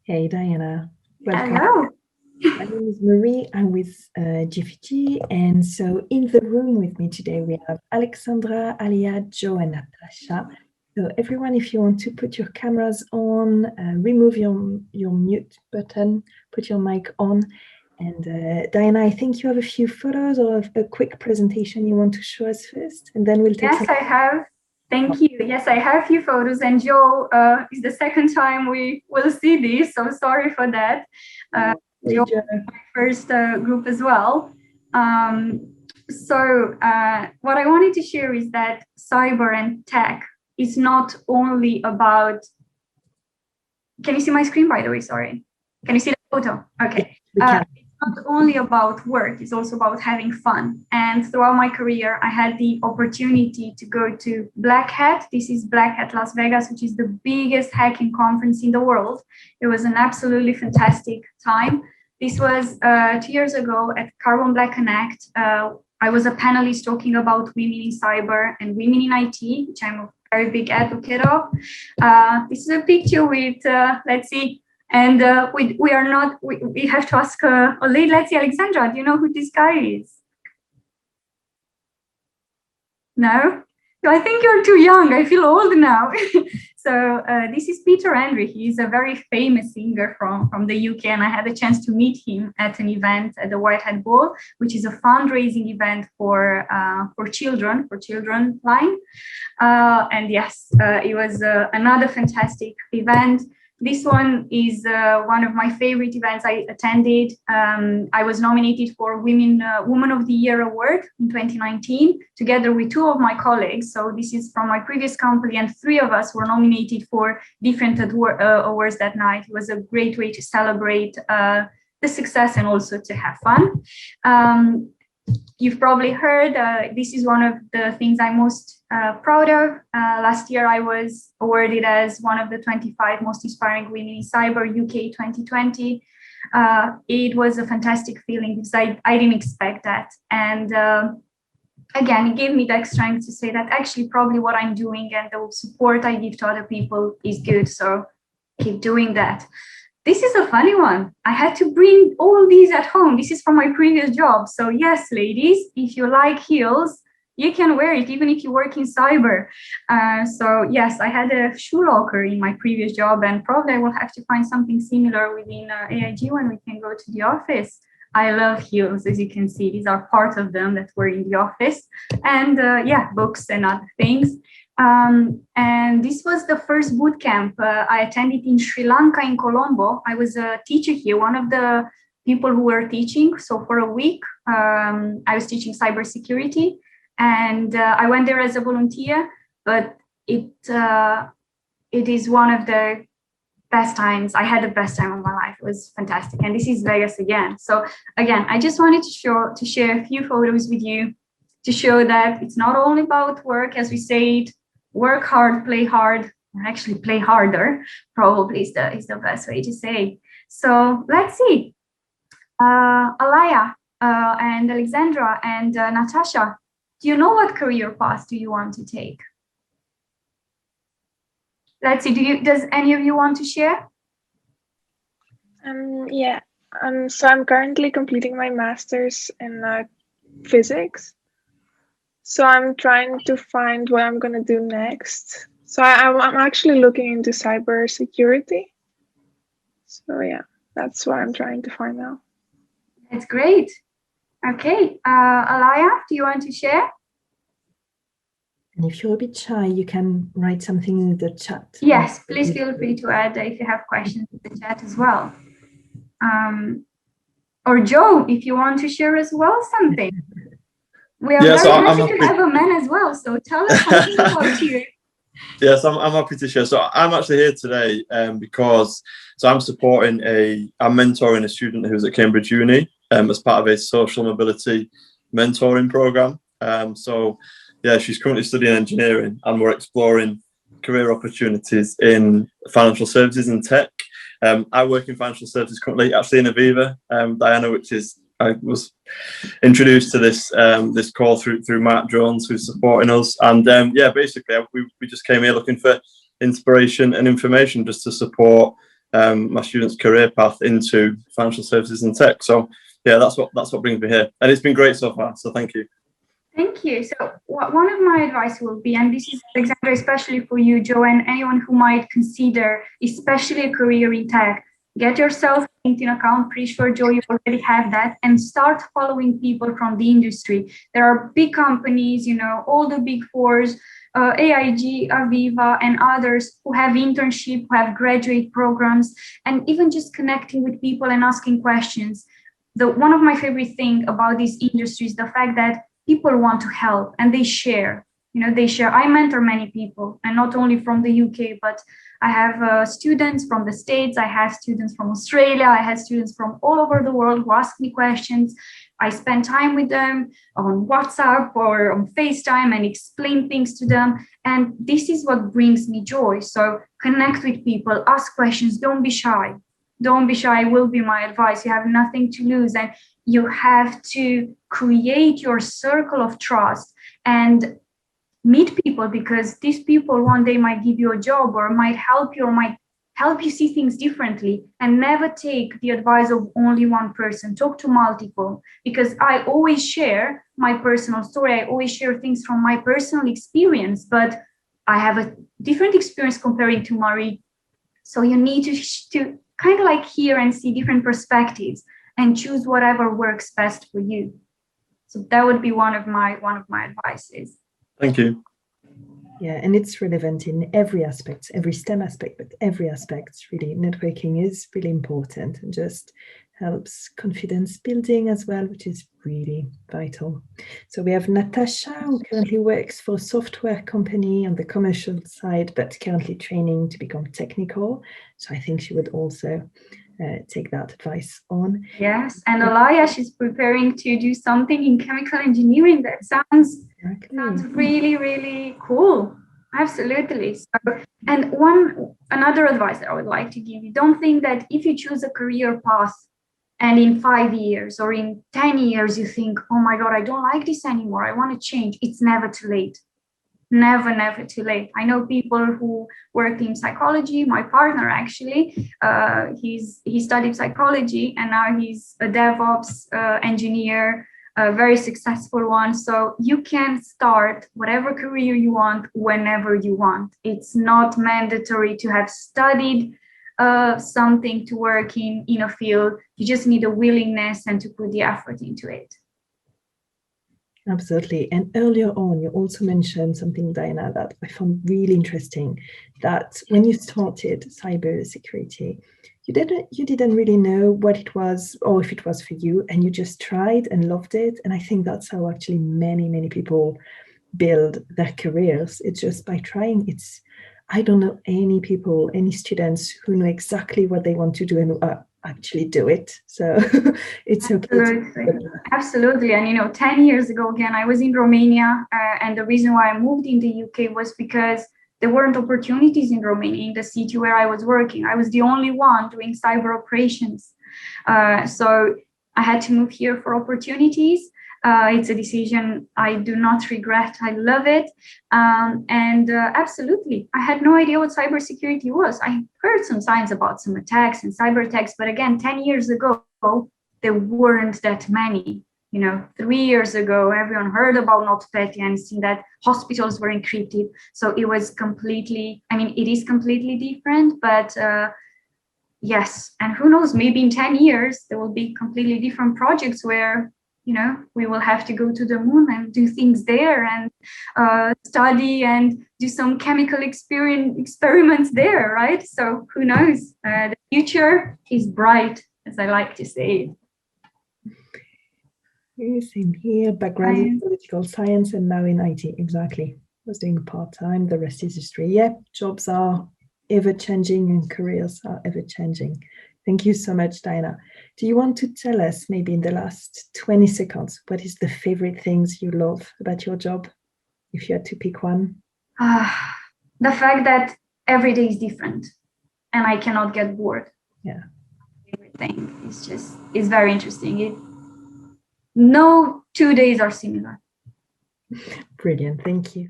Hey Diana, welcome. Hello. My name is Marie. I'm with g4g, and so in the room with me today we have Alexandra, Alia, Joe, and Natasha. So everyone, if you want to put your cameras on, remove your mute button, put your mic on. And Diana, I think you have a few photos or a quick presentation you want to show us first, and then we'll take Yes, I have. Thank you. Yes, I have a few photos, and Joe is the second time we will see this, so sorry for that. Joe, my first group as well. What I wanted to share is that cyber and tech is not only about. Can you see my screen, by the way? Sorry. Can you see the photo? Okay. It's not only about work, it's also about having fun. And throughout my career, I had the opportunity to go to Black Hat. This is Black Hat Las Vegas, which is the biggest hacking conference in the world. It was an absolutely fantastic time. This was 2 years ago at Carbon Black Connect. I was a panelist talking about women in cyber and women in IT, which I'm a very big advocate of. This is a picture with, let's see, and we are not, we have to ask let's see, Alexandra, do you know who this guy is? No? I think you're too young. I feel old now. So this is Peter Andre. He's a very famous singer from the UK, and I had a chance to meet him at an event at the White Hat Ball, which is a fundraising event for children line. And yes, it was another fantastic event. This one is one of my favorite events I attended. I was nominated for Woman of the Year award in 2019, together with two of my colleagues. So this is from my previous company, and three of us were nominated for different awards that night. It was a great way to celebrate the success and also to have fun. You've probably heard, this is one of the things I'm most proud of. Last year, I was awarded as one of the 25 most inspiring women in cyber UK 2020. It was a fantastic feeling because I didn't expect that. And again, it gave me that strength to say that actually probably what I'm doing and the support I give to other people is good. So keep doing that. This is a funny one. I had to bring all these at home. This is from my previous job. So yes, ladies, if you like heels, you can wear it even if you work in cyber. So yes, I had a shoe locker in my previous job, and probably I will have to find something similar within AIG when we can go to the office. I love heels, as you can see. These are part of them that were in the office. And books and other things. And this was the first boot camp I attended in Sri Lanka, in Colombo. I was a teacher here, one of the people who were teaching. So for a week, I was teaching cybersecurity, and I went there as a volunteer. But it is one of the best times. I had the best time of my life. It was fantastic. And this is Vegas again. So again, I just wanted to share a few photos with you to show that it's not only about work, as we say it. Work hard, play hard, or actually play harder, probably is the best way to say. So let's see. Alaya and Alexandra and Natasha, do you know what career path do you want to take? Let's see, does any of you want to share? Yeah. So I'm currently completing my master's in physics. So I'm trying to find what I'm going to do next. So I'm actually looking into cybersecurity. So yeah, that's what I'm trying to find out. That's great. Okay, Alaya, do you want to share? And if you're a bit shy, you can write something in the chat. Yes, please feel free to add if you have questions in the chat as well. Or Joe, if you want to share as well something. We are very happy to have a man as well, so tell us something about you. Yes, I'm happy to share. So I'm actually here today because I'm mentoring a student who's at Cambridge Uni as part of a social mobility mentoring program. She's currently studying engineering, and we're exploring career opportunities in financial services and tech. I work in financial services currently, actually in Aviva, Diana, which is I was introduced to this call through Mark Jones, who's supporting us, and basically we just came here looking for inspiration and information just to support my students' career path into financial services and tech. So yeah, that's what brings me here, and it's been great so far. So thank you. Thank you. So one of my advice will be, and this is, Alexandra, especially for you, Joe, and anyone who might consider, especially a career in tech, get yourself a LinkedIn account. Pretty sure, Joe, you already have that, and start following people from the industry. There are big companies, you know, all the big fours, AIG, Aviva, and others who have internship, who have graduate programs, and even just connecting with people and asking questions. One of my favorite thing about this industry is the fact that people want to help and they share. They share. I mentor many people, and not only from the UK, but I have students from the States. I have students from Australia. I have students from all over the world who ask me questions. I spend time with them on WhatsApp or on FaceTime and explain things to them. And this is what brings me joy. So connect with people, ask questions, don't be shy. Don't be shy will be my advice. You have nothing to lose, and you have to create your circle of trust and meet people, because these people one day might give you a job or might help you see things differently. And never take the advice of only one person. Talk to multiple, because I always share my personal story. I always share things from my personal experience, but I have a different experience comparing to Marie. So you need to kind of like hear and see different perspectives and choose whatever works best for you. So that would be one of my advices. Thank you. Yeah, and it's relevant in every aspect, every STEM aspect, but every aspect. Really, networking is really important and just helps confidence building as well, which is really vital. So we have Natasha, who currently works for a software company on the commercial side, but currently training to become technical. So I think she would also take that advice on. Yes, and Alaya, she's preparing to do something in chemical engineering. That sounds really, really cool. Absolutely. So, and another advice that I would like to give you: don't think that if you choose a career path and in 5 years or in 10 years you think, oh my God, I don't like this anymore, I want to change. It's never too late. Never too late. I know people who work in psychology. My partner, actually, he studied psychology, and now he's a DevOps engineer, a very successful one. So you can start whatever career you want whenever you want. It's not mandatory to have studied something to work in a field. You just need a willingness and to put the effort into it. Absolutely. And earlier on, you also mentioned something, Diana, that I found really interesting, that when you started cybersecurity, you didn't really know what it was or if it was for you, and you just tried and loved it. And I think that's how actually many people build their careers. It's just by trying. I don't know any students who know exactly what they want to do and actually do it. So it's okay. Absolutely. And 10 years ago, again, I was in Romania, and the reason why I moved in the UK was because there weren't opportunities in Romania, in the city where I was working. I was the only one doing cyber operations. So I had to move here for opportunities. It's a decision I do not regret. I love it. And absolutely, I had no idea what cybersecurity was. I heard some signs about some attacks and cyber attacks, but again, 10 years ago, there weren't that many. 3 years ago, everyone heard about NotPetya and seen that hospitals were encrypted. So it was it is completely different, but yes. And who knows, maybe in 10 years, there will be completely different projects where we will have to go to the moon and do things there and study and do some chemical experiments there, right? So who knows? The future is bright, as I like to say. Same here, background in political science and now in IT, exactly. I was doing part-time, the rest is history. Yeah, jobs are ever-changing and careers are ever-changing. Thank you so much, Diana. Do you want to tell us, maybe in the last 20 seconds, what is the favorite things you love about your job, if you had to pick one? The fact that every day is different and I cannot get bored. Yeah. Everything is very interesting. No 2 days are similar. Brilliant. Thank you.